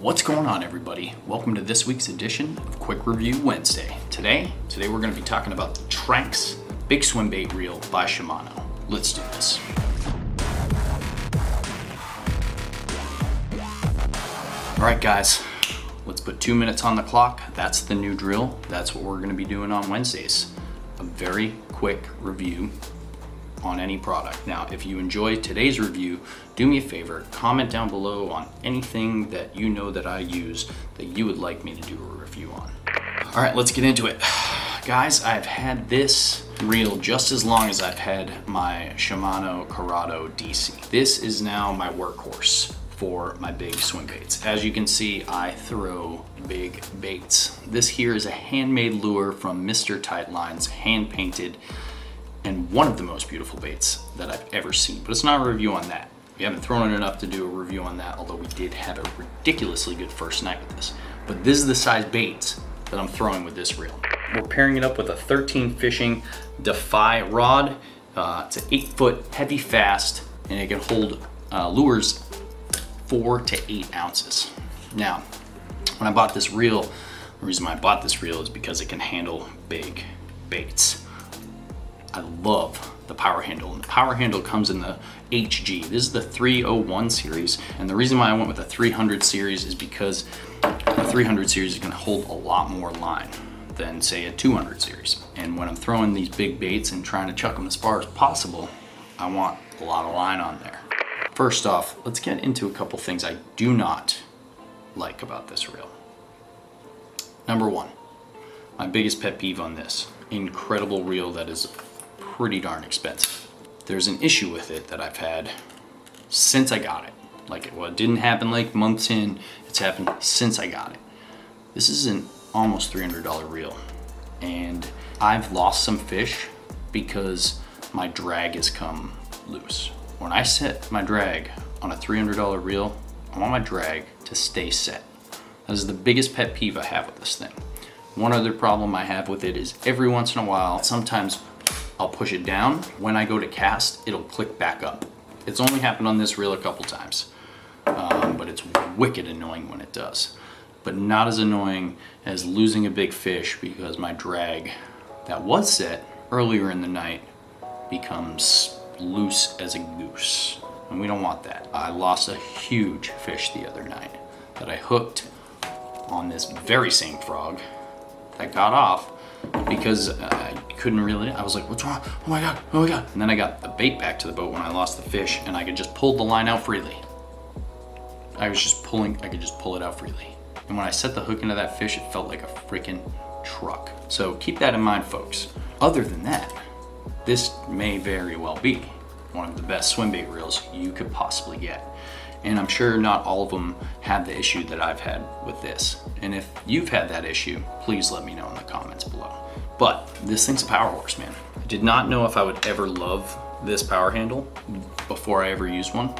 What's going on, everybody? Welcome to this week's edition of Quick Review Wednesday. Today we're going to be talking about the TranX Big Swim Bait Reel by Shimano. Let's do this. All right, guys, let's put 2 minutes on the clock. That's the new drill. That's what we're going to be doing on Wednesdays. A very quick review on any product. Now, if you enjoyed today's review, do me a favor, comment down below on anything that you know that I use that you would like me to do a review on. All right, let's get into it. Guys, I've had this reel just as long as I've had my Shimano Corrado DC. This is now my workhorse for my big swim baits. As you can see, I throw big baits. This here is a handmade lure from Mr. Tightlines, hand painted, and one of the most beautiful baits that I've ever seen. But it's not a review on that. We haven't thrown it enough to do a review on that, although we did have a ridiculously good first night with this. But this is the size baits that I'm throwing with this reel. We're pairing it up with a 13 fishing Defy rod. It's an 8-foot heavy fast, and it can hold lures 4 to 8 ounces. Now, when I bought this reel, the reason why I bought this reel is because it can handle big baits. I love the power handle, and the power handle comes in the HG. This is the 301 series, and the reason why I went with the 300 series is because the 300 series is gonna hold a lot more line than, say, a 200 series. And when I'm throwing these big baits and trying to chuck them as far as possible, I want a lot of line on there. First off, let's get into a couple things I do not like about this reel. Number one, my biggest pet peeve on this incredible reel that is pretty darn expensive. There's an issue with it that I've had since I got it. It didn't happen like months in, it's happened since I got it. This is an almost $300 reel, and I've lost some fish because my drag has come loose. When I set my drag on a $300 reel, I want my drag to stay set. That is the biggest pet peeve I have with this thing. One other problem I have with it is every once in a while, sometimes I'll push it down. When I go to cast, it'll click back up. It's only happened on this reel a couple times, but it's wicked annoying when it does. But not as annoying as losing a big fish because my drag that was set earlier in the night becomes loose as a goose, and we don't want that. I lost a huge fish the other night that I hooked on this very same frog that got off because I couldn't really, I was like, what's wrong? Oh my God, oh my God. And then I got the bait back to the boat when I lost the fish, and I could just pull the line out freely. I could just pull it out freely. And when I set the hook into that fish, it felt like a freaking truck. So keep that in mind, folks. Other than that, this may very well be one of the best swim bait reels you could possibly get. And I'm sure not all of them have the issue that I've had with this. And if you've had that issue, please let me know in the comments below. But this thing's a power horse, man. I did not know if I would ever love this power handle before I ever used one.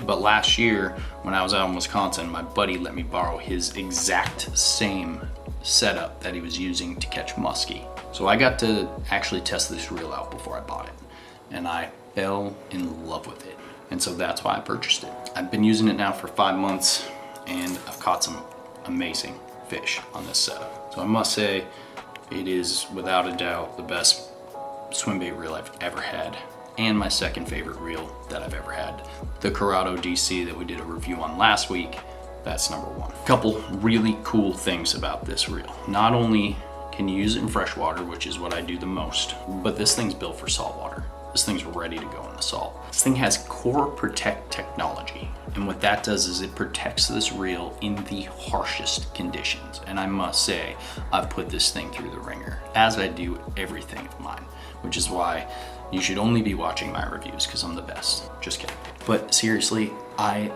But last year, when I was out in Wisconsin, my buddy let me borrow his exact same setup that he was using to catch muskie. So I got to actually test this reel out before I bought it, and I fell in love with it. And so that's why I purchased it. I've been using it now for 5 months, and I've caught some amazing fish on this setup. So I must say, it is without a doubt the best swim bait reel I've ever had, and my second favorite reel that I've ever had. The Corrado DC that we did a review on last week, that's number one. A couple really cool things about this reel. Not only can you use it in freshwater, which is what I do the most, but this thing's built for saltwater. This thing's ready to go in the salt. This thing has Core Protect technology, and what that does is it protects this reel in the harshest conditions. And I must say, I've put this thing through the ringer, as I do everything of mine, which is why you should only be watching my reviews, because I'm the best. Just kidding. But seriously, I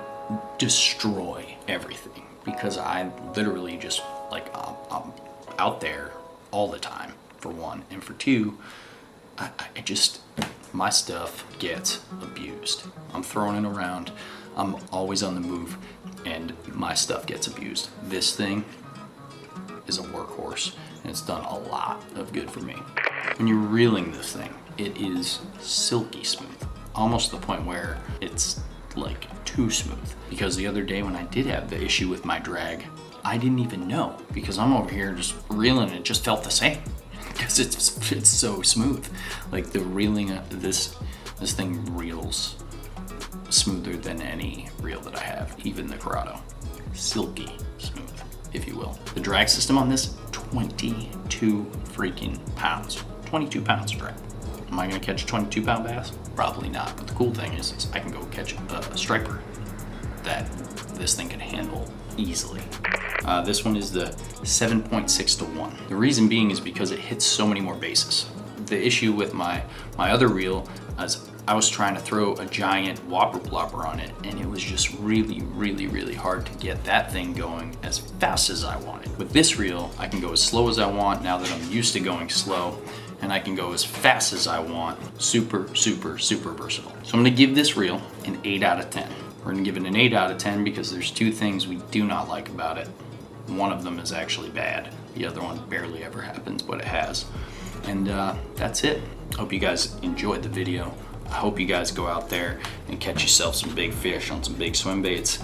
destroy everything because I literally just, I'm out there all the time, for one, and for two, my stuff gets abused. I'm throwing it around, I'm always on the move, and my stuff gets abused. This thing is a workhorse, and it's done a lot of good for me. When you're reeling this thing, it is silky smooth, almost to the point where it's like too smooth. Because the other day when I did have the issue with my drag, I didn't even know, because I'm over here just reeling and it just felt the same because it's so smooth. Like the reeling, this thing reels smoother than any reel that I have, even the Corrado. Silky smooth, if you will. The drag system on this, 22 freaking pounds. 22 pounds drag. Am I gonna catch a 22 pound bass? Probably not, but the cool thing is I can go catch a striper that this thing can handle easily. This one is the 7.6 to 1. The reason being is because it hits so many more bases. The issue with my other reel is I was trying to throw a giant whopper plopper on it, and it was just really hard to get that thing going as fast as I wanted. With this reel, I can go as slow as I want now that I'm used to going slow, and I can go as fast as I want. Super versatile. So I'm gonna give this reel an 8 out of 10. We're gonna give it an 8 out of 10 because there's two things we do not like about it. One of them is actually bad. The other one barely ever happens, but it has. And that's it. Hope you guys enjoyed the video. I hope you guys go out there and catch yourself some big fish on some big swim baits.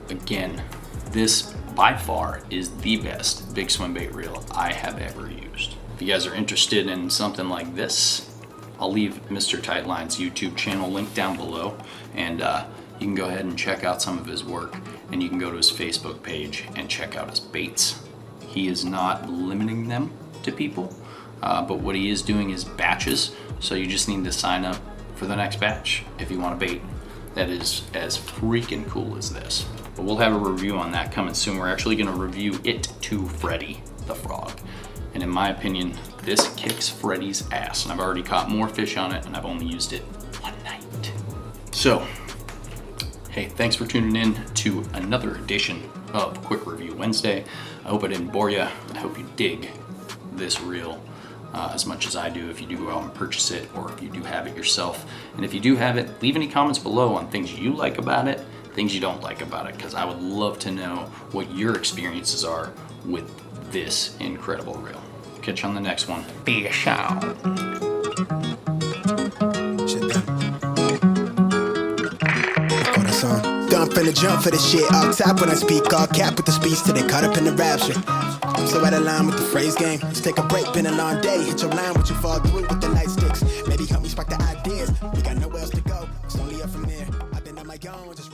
Again, this by far is the best big swim bait reel I have ever used. If you guys are interested in something like this, I'll leave Mr. Tightline's YouTube channel linked down below, and you can go ahead and check out some of his work, and you can go to his Facebook page and check out his baits. He is not limiting them to people, but what he is doing is batches, so you just need to sign up for the next batch if you want a bait that is as freaking cool as this. But we'll have a review on that coming soon. We're actually gonna review it to Freddy the Frog. And in my opinion, this kicks Freddy's ass. And I've already caught more fish on it, and I've only used it one night. So, hey, thanks for tuning in to another edition of Quick Review Wednesday. I hope I didn't bore you. I hope you dig this reel as much as I do if you do go out and purchase it, or if you do have it yourself. And if you do have it, leave any comments below on things you like about it, things you don't like about it, because I would love to know what your experiences are with this incredible reel. Catch you on the next one. Peace out. Dumb finna jump for the shit. All top when I speak, all cap with the speech till they caught up in the rapture. I'm so out of line with the phrase game. Let's take a break, been a long day. Hit your line, what you fall through with the light sticks. Maybe help me spark the ideas. We got nowhere else to go. It's only up from there. I've been on my own, just